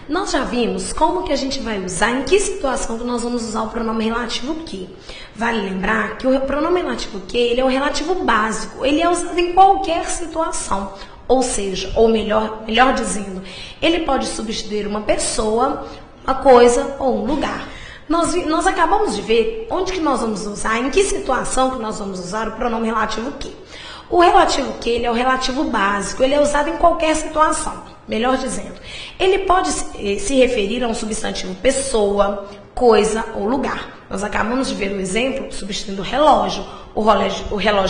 Nós já vimos como que a gente vai usar, em que situação que nós vamos usar o pronome relativo que. Vale lembrar que o pronome relativo que, ele é o relativo básico, ele é usado em qualquer situação. Ou seja, ou melhor dizendo, ele pode substituir uma pessoa, uma coisa ou um lugar. Nós acabamos de ver onde que nós vamos usar, em que situação que nós vamos usar o pronome relativo que. O relativo que, ele é o relativo básico, ele é usado em qualquer situação. Melhor dizendo, ele pode se referir a um substantivo pessoa, coisa ou lugar. Nós acabamos de ver o exemplo substituindo o relógio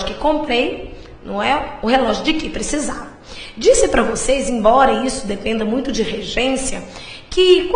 que comprei, não é o relógio de que precisava. Disse para vocês, embora isso dependa muito de regência, que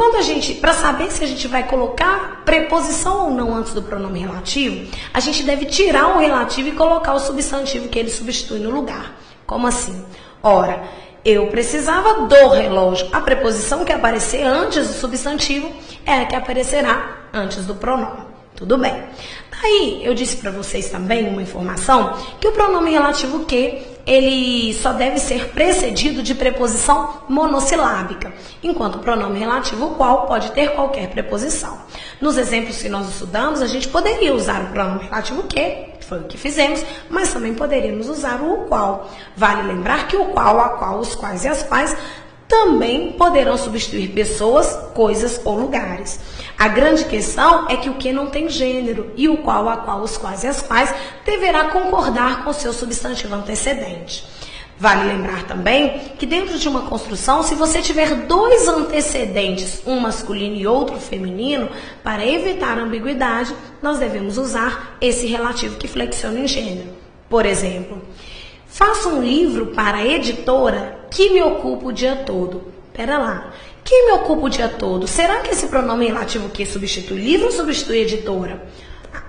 para saber se a gente vai colocar preposição ou não antes do pronome relativo, a gente deve tirar o relativo e colocar o substantivo que ele substitui no lugar. Como assim? Ora, eu precisava do relógio. A preposição que aparecer antes do substantivo é a que aparecerá antes do pronome. Tudo bem. Daí, eu disse para vocês também uma informação que o pronome relativo que, ele só deve ser precedido de preposição monossilábica, enquanto o pronome relativo qual pode ter qualquer preposição. Nos exemplos que nós estudamos, a gente poderia usar o pronome relativo que foi o que fizemos, mas também poderíamos usar o qual. Vale lembrar que o qual, a qual, os quais e as quais também poderão substituir pessoas, coisas ou lugares. A grande questão é que o que não tem gênero e o qual, a qual, os quais e as quais deverá concordar com o seu substantivo antecedente. Vale lembrar também que dentro de uma construção, se você tiver dois antecedentes, um masculino e outro feminino, para evitar ambiguidade, nós devemos usar esse relativo que flexiona em gênero. Por exemplo, faça um livro para a editora que me ocupa o dia todo. Pera lá, que me ocupa o dia todo? Será que esse pronome relativo que substitui livro ou substitui editora?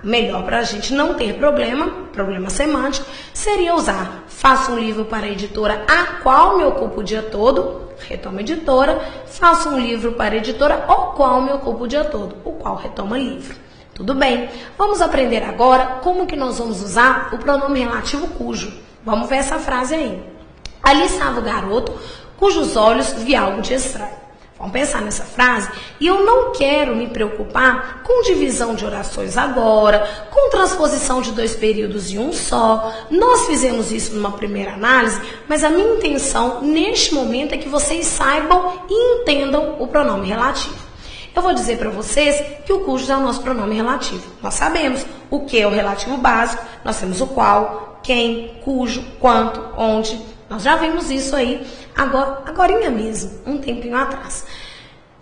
Melhor para a gente não ter problema semântico, seria usar faça um livro para a editora a qual me ocupa o dia todo, retoma editora, faça um livro para a editora o qual me ocupa o dia todo, o qual retoma livro. Tudo bem, vamos aprender agora como que nós vamos usar o pronome relativo cujo. Vamos ver essa frase aí. Ali estava o garoto cujos olhos via algo de estranho. Vamos pensar nessa frase. E eu não quero me preocupar com divisão de orações agora, com transposição de dois períodos em um só. Nós fizemos isso numa primeira análise, mas a minha intenção neste momento é que vocês saibam e entendam o pronome relativo. Eu vou dizer para vocês que o cujos é o nosso pronome relativo. Nós sabemos o que é o relativo básico, nós temos o qual, quem, cujo, quanto, onde. Nós já vimos isso aí agorinha mesmo, um tempinho atrás.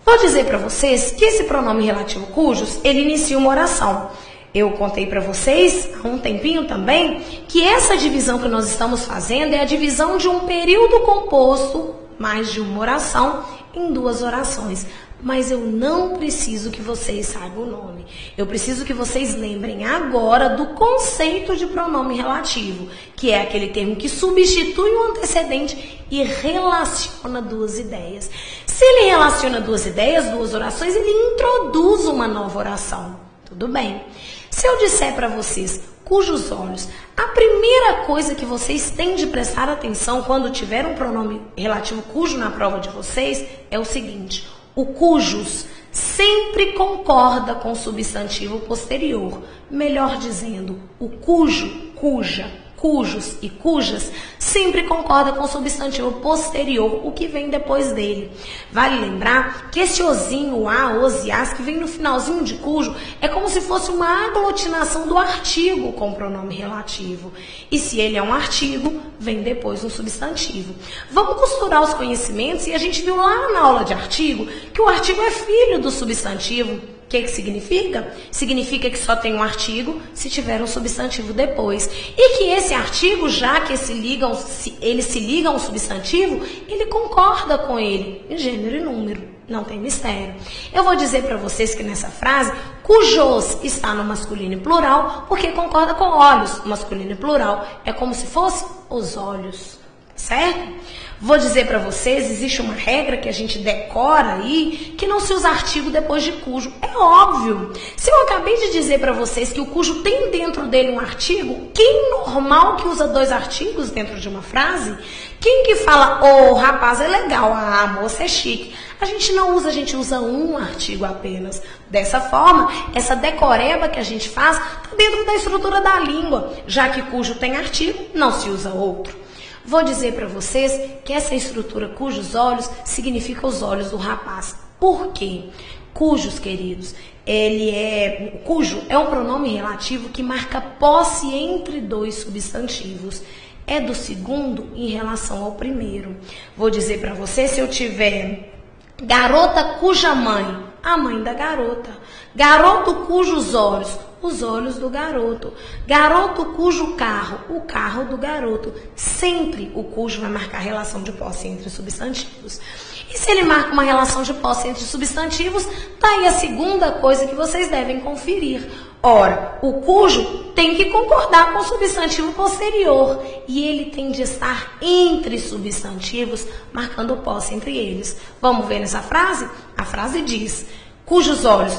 Vou dizer para vocês que esse pronome relativo cujos, ele inicia uma oração. Eu contei para vocês há um tempinho também que essa divisão que nós estamos fazendo é a divisão de um período composto, mais de uma oração, em duas orações. Mas eu não preciso que vocês saibam o nome. Eu preciso que vocês lembrem agora do conceito de pronome relativo, que é aquele termo que substitui o antecedente e relaciona duas ideias. Se ele relaciona duas ideias, duas orações, ele introduz uma nova oração. Tudo bem? Se eu disser para vocês cujos olhos, a primeira coisa que vocês têm de prestar atenção quando tiver um pronome relativo cujo na prova de vocês é o seguinte: o cujos sempre concorda com o substantivo posterior. Melhor dizendo, o cujo, cuja, cujos e cujas sempre concorda com o substantivo posterior, o que vem depois dele. Vale lembrar que esse ozinho, a, os e as, que vem no finalzinho de cujo, é como se fosse uma aglutinação do artigo com pronome relativo. E se ele é um artigo, vem depois um substantivo. Vamos costurar os conhecimentos e a gente viu lá na aula de artigo que o artigo é filho do substantivo. O que significa? Significa que só tem um artigo se tiver um substantivo depois. E que esse artigo, já que ele se liga a um substantivo, ele concorda com ele em gênero e número. Não tem mistério. Eu vou dizer para vocês que nessa frase, cujos está no masculino e plural, porque concorda com olhos. Masculino e plural é como se fosse os olhos. certo? Vou dizer para vocês, existe uma regra que a gente decora aí, que não se usa artigo depois de cujo. É óbvio. Se eu acabei de dizer para vocês que o cujo tem dentro dele um artigo, quem normal que usa 2 artigos dentro de uma frase? Quem que fala, o rapaz é legal, a moça é chique? A gente não usa, a gente usa um artigo apenas. Dessa forma, essa decoreba que a gente faz está dentro da estrutura da língua, já que cujo tem artigo, não se usa outro. Vou dizer para vocês que essa estrutura cujos olhos significa os olhos do rapaz. Por quê? Cujos, queridos, cujo é um pronome relativo que marca posse entre 2 substantivos. É do segundo em relação ao primeiro. Vou dizer para vocês, se eu tiver garota cuja mãe, a mãe da garota. Garoto cujos olhos, os olhos do garoto. Garoto cujo carro, o carro do garoto. Sempre o cujo vai marcar relação de posse entre substantivos. E se ele marca uma relação de posse entre substantivos, tá aí a segunda coisa que vocês devem conferir. Ora, o cujo tem que concordar com o substantivo posterior e ele tem de estar entre substantivos, marcando posse entre eles. Vamos ver nessa frase? A frase diz, cujos olhos,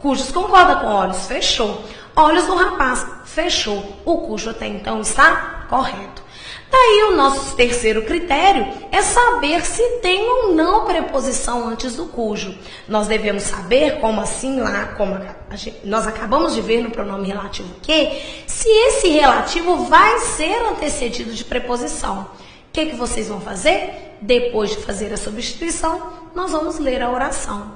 cujos concorda com olhos, fechou. Olhos do rapaz, fechou. O cujo até então está correto. Daí o nosso terceiro critério é saber se tem ou não preposição antes do cujo. Nós devemos saber, como assim lá, nós acabamos de ver no pronome relativo que, se esse relativo vai ser antecedido de preposição. O que vocês vão fazer? Depois de fazer a substituição, nós vamos ler a oração.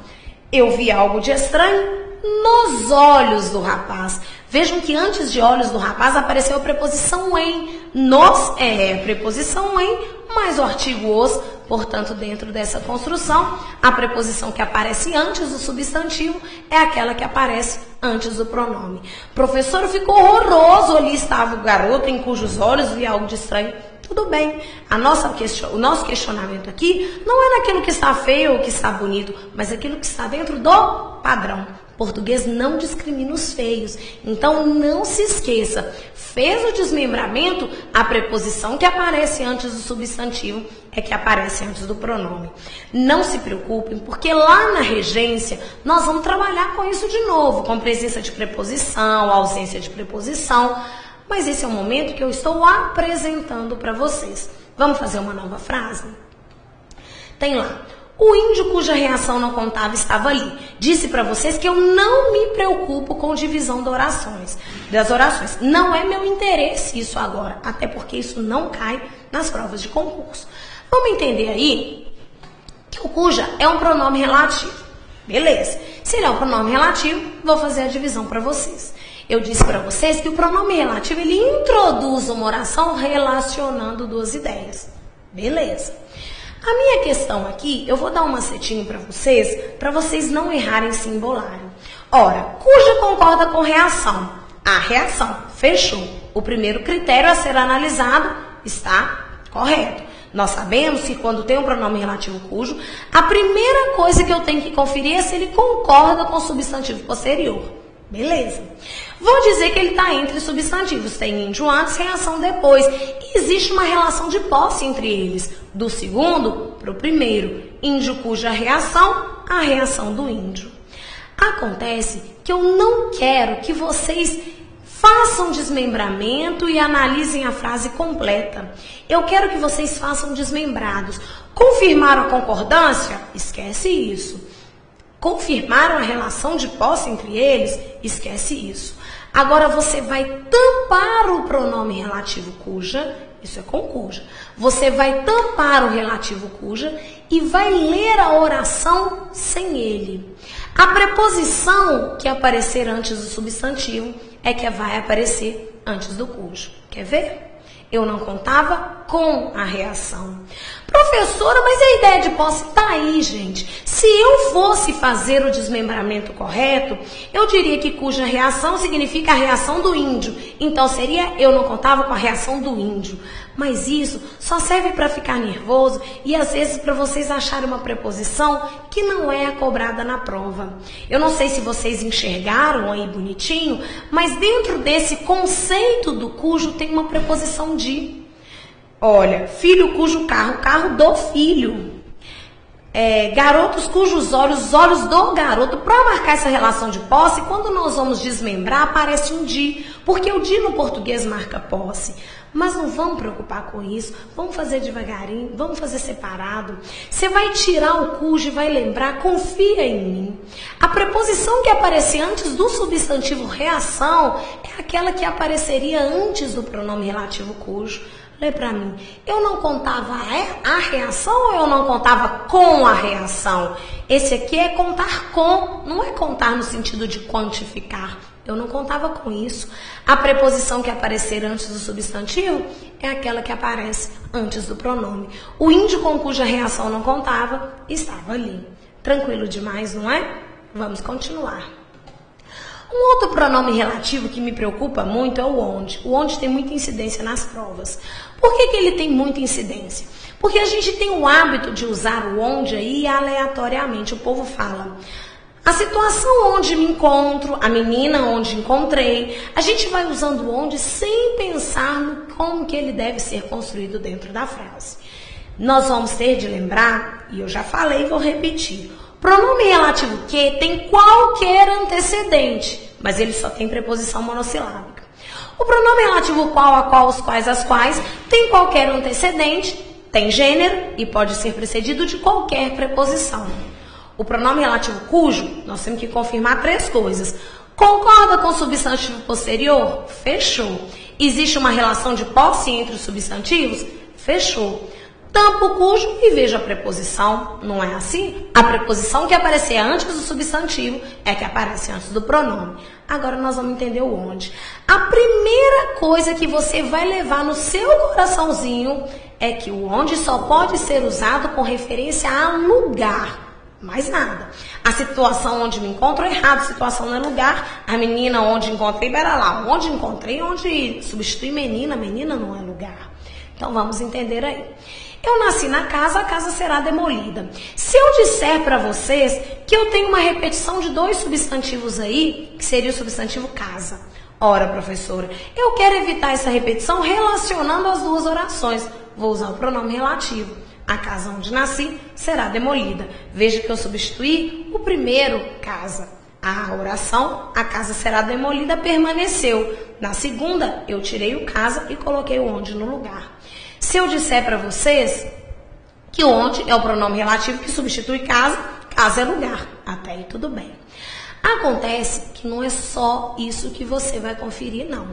Eu vi algo de estranho nos olhos do rapaz. Vejam que antes de olhos do rapaz apareceu a preposição em. Nos é preposição em, mais o artigo os. Portanto, dentro dessa construção, a preposição que aparece antes do substantivo é aquela que aparece antes do pronome. Professor, ficou horroroso, ali estava o garoto em cujos olhos vi algo de estranho. Tudo bem, o nosso questionamento aqui não é naquilo que está feio ou que está bonito, mas aquilo que está dentro do padrão. Português não discrimina os feios, então não se esqueça, fez o desmembramento, a preposição que aparece antes do substantivo é que aparece antes do pronome. Não se preocupem, porque lá na regência nós vamos trabalhar com isso de novo, com presença de preposição, ausência de preposição, mas esse é o momento que eu estou apresentando para vocês. Vamos fazer uma nova frase? Tem lá. O índio cuja reação não contava estava ali. Disse para vocês que eu não me preocupo com divisão das orações. Não é meu interesse isso agora, até porque isso não cai nas provas de concurso. Vamos entender aí que o cuja é um pronome relativo. Beleza. Se ele é um pronome relativo, vou fazer a divisão para vocês. Eu disse para vocês que o pronome relativo, ele introduz uma oração relacionando 2 ideias. Beleza. A minha questão aqui, eu vou dar um macetinho para vocês não errarem se embolarem. Ora, cuja concorda com reação? A reação, fechou. O primeiro critério a ser analisado está correto. Nós sabemos que quando tem um pronome relativo cujo, a primeira coisa que eu tenho que conferir é se ele concorda com o substantivo posterior. Beleza. Vou dizer que ele está entre substantivos. Tem índio antes, reação depois. E existe uma relação de posse entre eles. Do segundo para o primeiro. Índio cuja reação, a reação do índio. Acontece que eu não quero que vocês façam desmembramento e analisem a frase completa. Eu quero que vocês façam desmembrados. Confirmaram a concordância? Esquece isso. Confirmaram a relação de posse entre eles? Esquece isso. Agora você vai tampar o pronome relativo cuja, isso é com cuja. Você vai tampar o relativo cuja e vai ler a oração sem ele. A preposição que aparecer antes do substantivo é que vai aparecer antes do cujo. Quer ver? Eu não contava com a reação. Professora, mas a ideia de posse está aí, gente. Se eu fosse fazer o desmembramento correto, eu diria que cuja reação significa a reação do índio. Então seria eu não contava com a reação do índio. Mas isso só serve para ficar nervoso e às vezes para vocês acharem uma preposição que não é cobrada na prova. Eu não sei se vocês enxergaram aí bonitinho, mas dentro desse conceito do cujo tem uma preposição de. Olha, filho cujo carro do filho. Garotos cujos olhos, os olhos do garoto. Para marcar essa relação de posse, quando nós vamos desmembrar, aparece um di, porque o di no português marca posse. Mas não vamos preocupar com isso, vamos fazer devagarinho, vamos fazer separado. Você vai tirar o cujo e vai lembrar, confia em mim. A preposição que aparecer antes do substantivo reação é aquela que apareceria antes do pronome relativo cujo. Lê pra mim, eu não contava a reação ou eu não contava com a reação? Esse aqui é contar com, não é contar no sentido de quantificar. Eu não contava com isso. A preposição que aparecer antes do substantivo é aquela que aparece antes do pronome. O índio com cuja reação não contava, estava ali. Tranquilo demais, não é? Vamos continuar. Um outro pronome relativo que me preocupa muito é o onde. O onde tem muita incidência nas provas. Por que ele tem muita incidência? Porque a gente tem o hábito de usar o onde aí aleatoriamente. O povo fala, a situação onde me encontro, a menina onde encontrei. A gente vai usando o onde sem pensar no como que ele deve ser construído dentro da frase. Nós vamos ter de lembrar, e eu já falei e vou repetir, pronome relativo que tem qualquer antecedente, mas ele só tem preposição monossilábica. O pronome relativo qual, a qual, os quais, as quais, tem qualquer antecedente, tem gênero e pode ser precedido de qualquer preposição. O pronome relativo cujo, nós temos que confirmar 3 coisas. Concorda com o substantivo posterior? Fechou. Existe uma relação de posse entre os substantivos? Fechou. Tampa o cujo e veja a preposição, não é assim? A preposição que aparecer antes do substantivo é que aparece antes do pronome. Agora nós vamos entender o onde. A primeira coisa que você vai levar no seu coraçãozinho é que o onde só pode ser usado com referência a lugar. Mais nada. A situação onde me encontro é errado, situação não é lugar. A menina onde encontrei, pera lá, onde encontrei, onde substitui menina, menina não é lugar. Então vamos entender aí. Eu nasci na casa, a casa será demolida. Se eu disser para vocês que eu tenho uma repetição de 2 substantivos aí, que seria o substantivo casa. Ora, professora, eu quero evitar essa repetição relacionando as 2 orações. Vou usar o pronome relativo. A casa onde nasci será demolida. Veja que eu substituí o primeiro, casa. A oração, a casa será demolida, permaneceu. Na segunda, eu tirei o casa e coloquei o onde no lugar. Se eu disser para vocês que o onde é o pronome relativo que substitui casa, casa é lugar. Até aí tudo bem. Acontece que não é só isso que você vai conferir, não.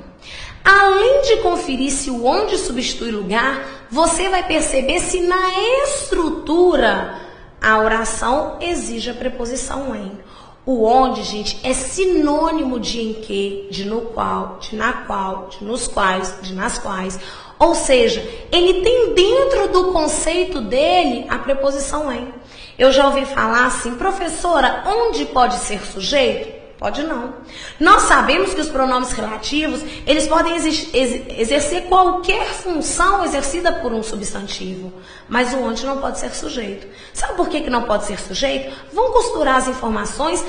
Além de conferir se o onde substitui lugar, você vai perceber se na estrutura a oração exige a preposição em. O onde, gente, é sinônimo de em que, de no qual, de na qual, de nos quais, de nas quais. Ou seja, ele tem dentro do conceito dele a preposição em. Eu já ouvi falar assim, professora, onde pode ser sujeito? Pode não. Nós sabemos que os pronomes relativos, eles podem exercer qualquer função exercida por um substantivo, mas o onde não pode ser sujeito. Sabe por que não pode ser sujeito? Vamos costurar as informações.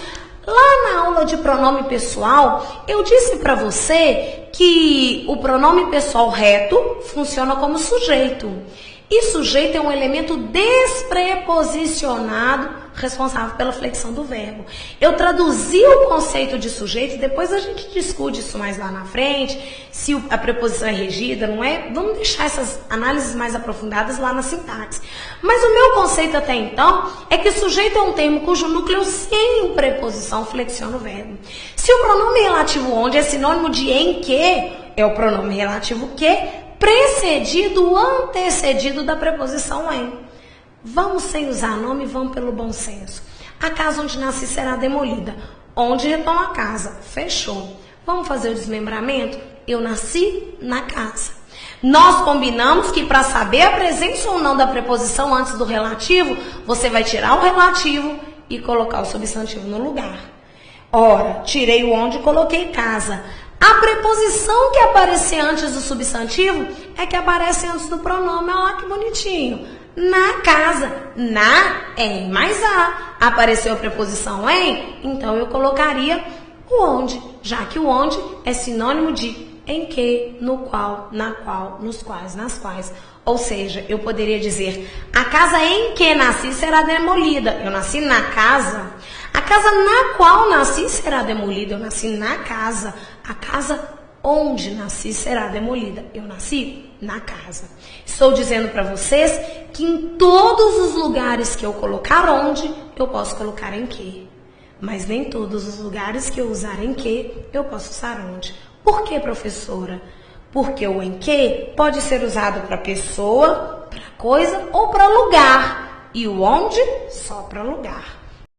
Lá na aula de pronome pessoal, eu disse para você que o pronome pessoal reto funciona como sujeito. E sujeito é um elemento despreposicionado responsável pela flexão do verbo. Eu traduzi o conceito de sujeito, depois a gente discute isso mais lá na frente, se a preposição é regida, não é? Vamos deixar essas análises mais aprofundadas lá na sintaxe. Mas o meu conceito até então é que sujeito é um termo cujo núcleo sem preposição flexiona o verbo. Se o pronome relativo onde é sinônimo de em que, é o pronome relativo que, precedido, antecedido da preposição em. Vamos sem usar nome, vamos pelo bom senso. A casa onde nasci será demolida. Onde retoma a casa? Fechou. Vamos fazer o desmembramento? Eu nasci na casa. Nós combinamos que para saber a presença ou não da preposição antes do relativo, você vai tirar o relativo e colocar o substantivo no lugar. Ora, tirei o onde e coloquei casa. A preposição que aparecer antes do substantivo é que aparece antes do pronome. Olha lá que bonitinho. Na casa. Na, em, mais a. Apareceu a preposição em, então eu colocaria o onde, já que o onde é sinônimo de em que, no qual, na qual, nos quais, nas quais. Ou seja, eu poderia dizer, a casa em que nasci será demolida. Eu nasci na casa. A casa na qual nasci será demolida. Eu nasci na casa. A casa onde nasci será demolida. Eu nasci na casa. Estou dizendo para vocês que em todos os lugares que eu colocar onde, eu posso colocar em que. Mas nem todos os lugares que eu usar em que, eu posso usar onde. Por que, professora? Porque o em que pode ser usado para pessoa, para coisa ou para lugar. E o onde, só para lugar.